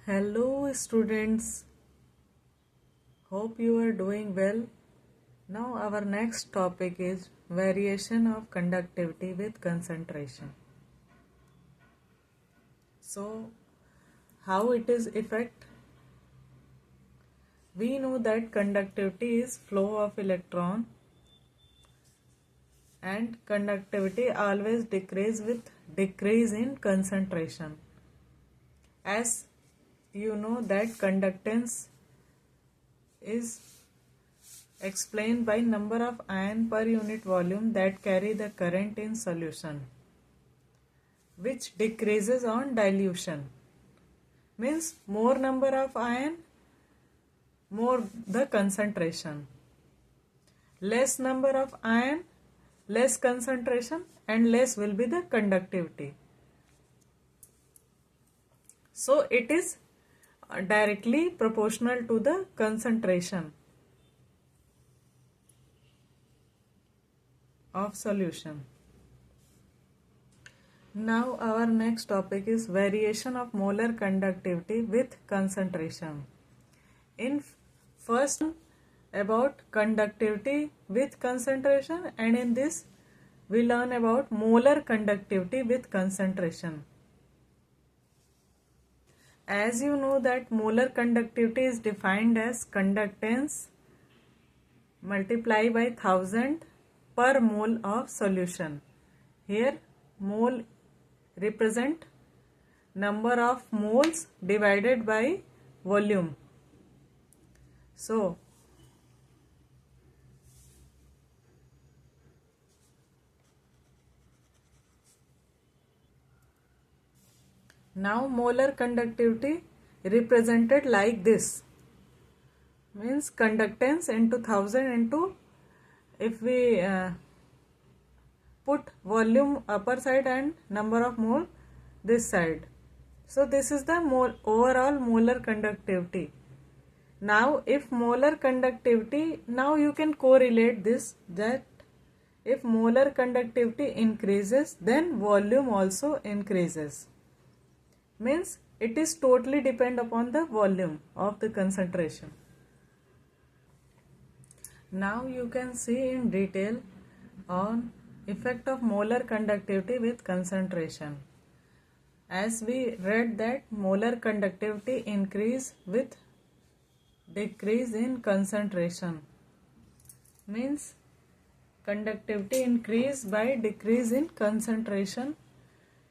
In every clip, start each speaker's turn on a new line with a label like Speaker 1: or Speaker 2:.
Speaker 1: Hello students, hope you are doing well. Now our next topic is variation of conductivity with concentration. So how it is effect? We know that conductivity is flow of electron and conductivity always decrease with decrease in concentration. As you know that conductance is explained by number of ion per unit volume that carry the current in solution, which decreases on dilution. Means more number of ion, more the concentration. Less number of ion, less concentration, and less will be the conductivity. So it is directly proportional to the concentration of solution. Now our next topic is variation of molar conductivity with concentration. In first about conductivity with concentration, and in this we learn about molar conductivity with concentration. As you know that molar conductivity is defined as conductance multiplied by 1000 per mole of solution. Here mole represent number of moles divided by volume. So now molar conductivity represented like this, means conductance into 1000 into, if we put volume upper side and number of mole this side. So this is the overall molar conductivity. Now if molar conductivity, now you can correlate this, that if molar conductivity increases then volume also increases. Means it is totally depend upon the volume of the concentration. Now you can see in detail on effect of molar conductivity with concentration. As we read that molar conductivity increase with decrease in concentration, means conductivity increase by decrease in concentration,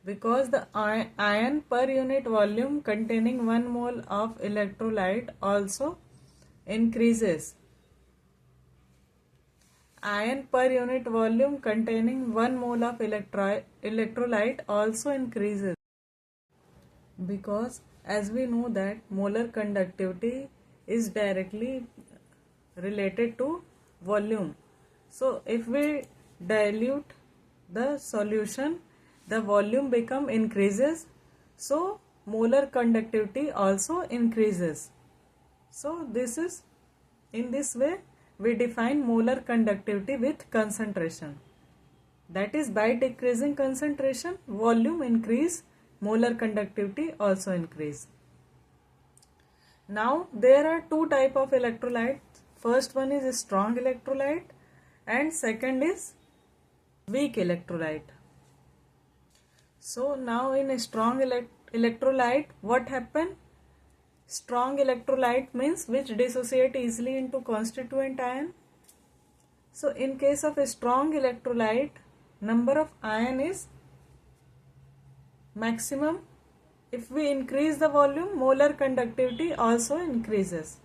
Speaker 1: because the ion per unit volume containing 1 mole of electrolyte also increases. Ion per unit volume containing 1 mole of electrolyte also increases, because as we know that molar conductivity is directly related to volume. So if we dilute the solution, the volume become increases, so molar conductivity also increases. So this is, in this way we define molar conductivity with concentration. That is, by decreasing concentration, volume increase, molar conductivity also increase. Now there are two type of electrolytes. First one is a strong electrolyte and second is weak electrolyte. So now in a strong electrolyte, what happen? Strong electrolyte means which dissociate easily into constituent ion. So in case of a strong electrolyte, number of ion is maximum. If we increase the volume, molar conductivity also increases.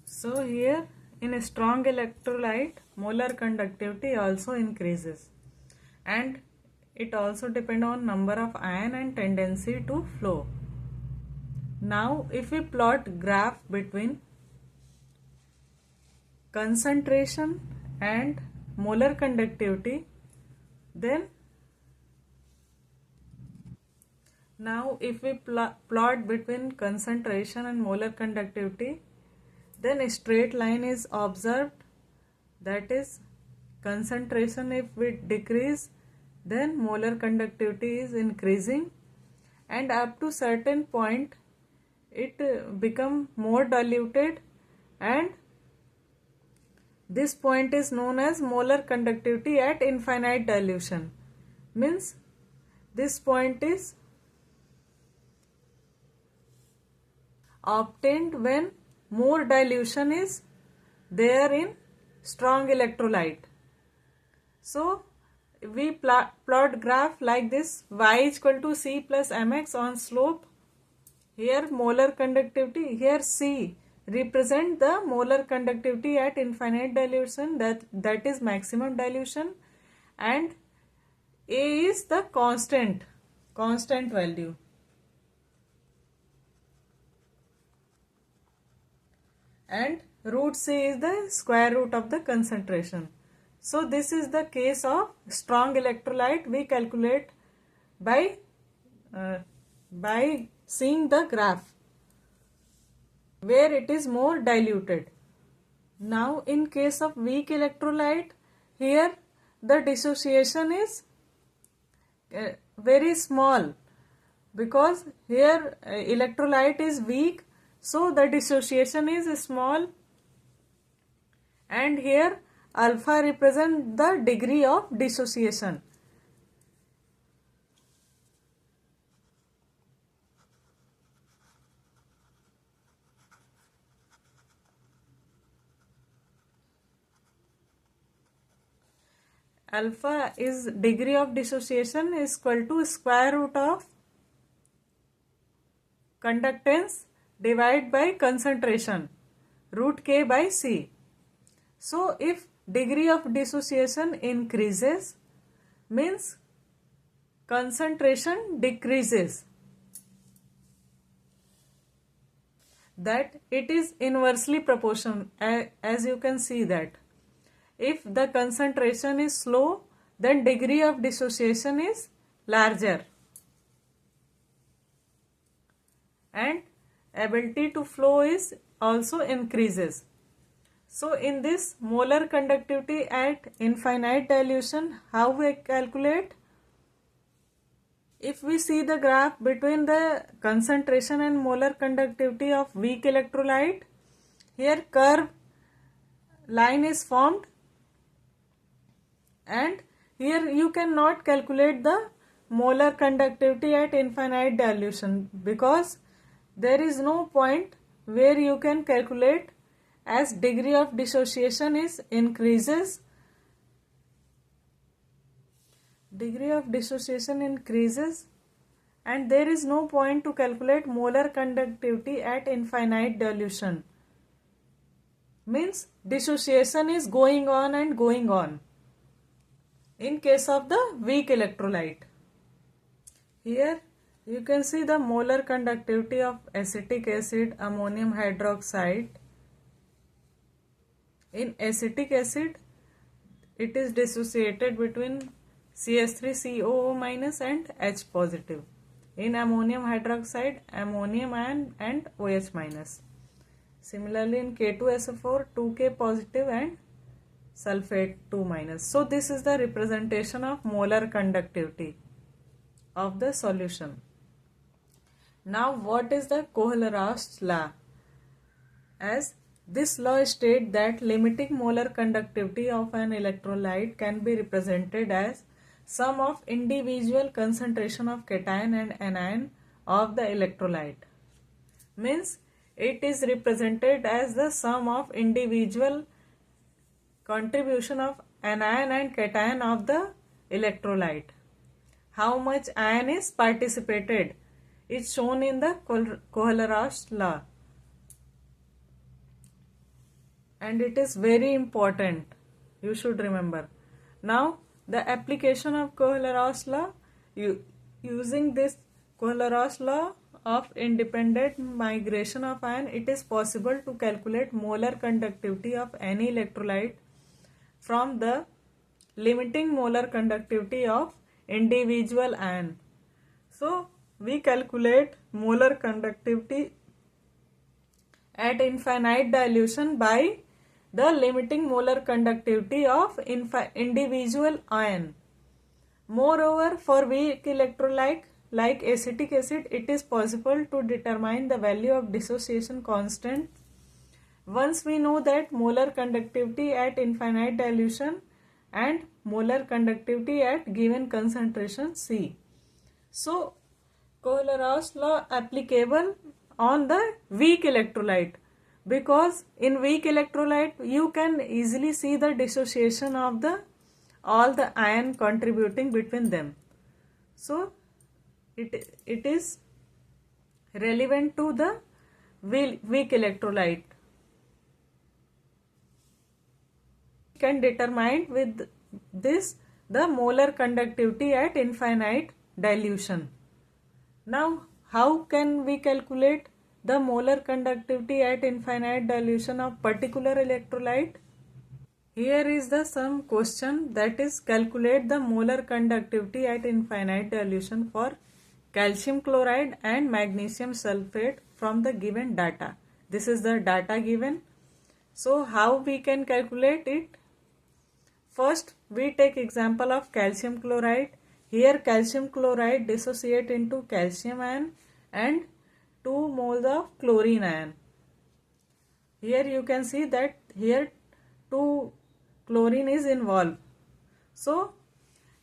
Speaker 1: So here in a strong electrolyte, molar conductivity also increases, and it also depends on number of ion and tendency to flow. Now if we plot graph between concentration and molar conductivity, then now if we plot between concentration and molar conductivity, then a straight line is observed, that is concentration if we decrease, then molar conductivity is increasing, and up to certain point it become more diluted, and this point is known as molar conductivity at infinite dilution. Means this point is obtained when more dilution is there in strong electrolyte. So we plot graph like this: y equal to c plus mx on slope. Here molar conductivity, here c represent the molar conductivity at infinite dilution, that is maximum dilution, and a is the constant value. And root c is the square root of the concentration. So this is the case of strong electrolyte. We calculate by seeing the graph where it is more diluted. Now in case of weak electrolyte, here the dissociation is very small, because here electrolyte is weak, so the dissociation is small, and here alpha represent the degree of dissociation. Alpha is degree of dissociation is equal to square root of conductance divided by concentration, root k by c. So if degree of dissociation increases, means concentration decreases, that it is inversely proportional, as you can see that if the concentration is slow, then degree of dissociation is larger, and ability to flow is also increases. So in this molar conductivity at infinite dilution, how we calculate? If we see the graph between the concentration and molar conductivity of weak electrolyte, here curve line is formed, and here you cannot calculate the molar conductivity at infinite dilution, because there is no point where you can calculate, as degree of dissociation is increases. Degree of dissociation increases, and there is no point to calculate molar conductivity at infinite dilution. Means dissociation is going on and going on in case of the weak electrolyte. Here you can see the molar conductivity of acetic acid, ammonium hydroxide. In acetic acid, it is dissociated between CH3COO minus and H positive. In ammonium hydroxide, ammonium and OH minus. Similarly in K2SO4, 2K positive and sulfate 2 minus. So this is the representation of molar conductivity of the solution. Now what is the Kohl-Rasch law? As this law states that limiting molar conductivity of an electrolyte can be represented as sum of individual concentration of cation and anion of the electrolyte. Means it is represented as the sum of individual contribution of anion and cation of the electrolyte. How much ion is participated is shown in the Kohl-Rasch law, and it is very important, you should remember. Now the application of Kohl-Rasch law, using this Kohl-Rasch law of independent migration of ion, it is possible to calculate molar conductivity of any electrolyte from the limiting molar conductivity of individual ion. So we calculate molar conductivity at infinite dilution by the limiting molar conductivity of individual ion. Moreover, for weak electrolyte like acetic acid, it is possible to determine the value of dissociation constant once we know that molar conductivity at infinite dilution and molar conductivity at given concentration C. So, Cole-Ross law applicable on the weak electrolyte, because in weak electrolyte you can easily see the dissociation of the all the ion contributing between them. So it is relevant to the weak electrolyte. Can determine with this the molar conductivity at infinite dilution. Now, how can we calculate the molar conductivity at infinite dilution of particular electrolyte? Here is the some question, that is calculate the molar conductivity at infinite dilution for calcium chloride and magnesium sulfate from the given data. This is the data given. So how we can calculate it? First, we take example of calcium chloride. Here calcium chloride dissociate into calcium ion and 2 moles of chlorine ion. Here you can see that here 2 chlorine is involved. So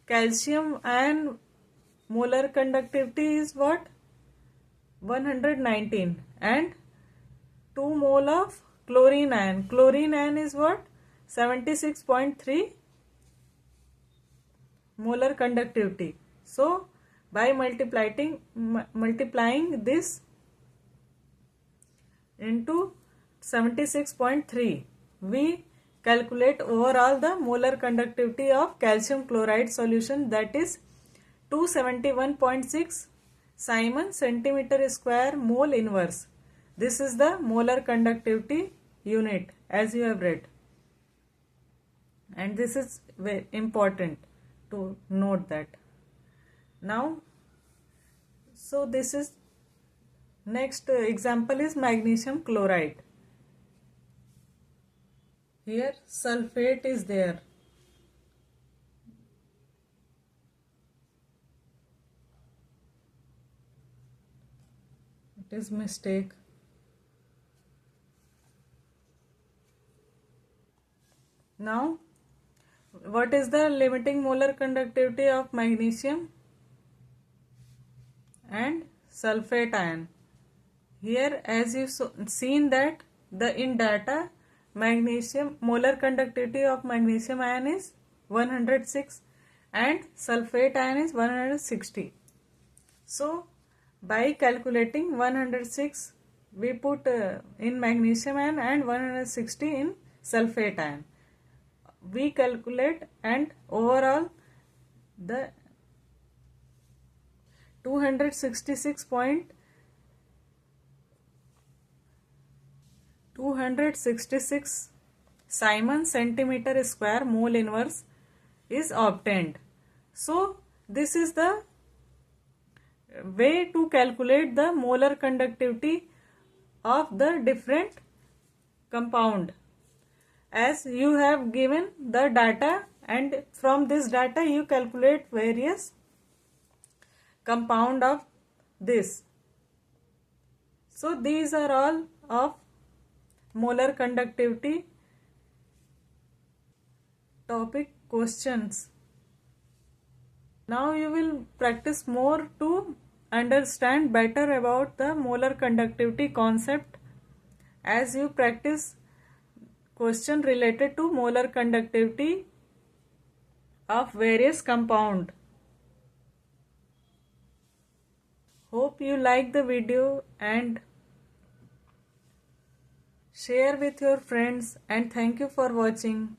Speaker 1: calcium ion molar conductivity is what? 119 and 2 mole of chlorine ion. Chlorine ion is what? 76.3 molar conductivity. So by multiplying this into 76.3, we calculate overall the molar conductivity of calcium chloride solution, that is 271.6 Simon centimeter square mole inverse. This is the molar conductivity unit as you have read, and this is very important to note that. Now, so this is next example is magnesium chloride. Here sulfate is there. It is mistake. Now, what is the limiting molar conductivity of magnesium and sulfate ion? Here, as you seen that the in data magnesium molar conductivity of magnesium ion is 106 and sulfate ion is 160. So by calculating 106 we put in magnesium ion and 160 in sulfate ion. We calculate and overall the 266 Simon centimeter square mole inverse is obtained. So this is the way to calculate the molar conductivity of the different compound, as you have given the data and from this data you calculate various compound of this. So these are all of molar conductivity topic questions. Now you will practice more to understand better about the molar conductivity concept as you practice question related to molar conductivity of various compound. Hope you like the video and share with your friends, and thank you for watching.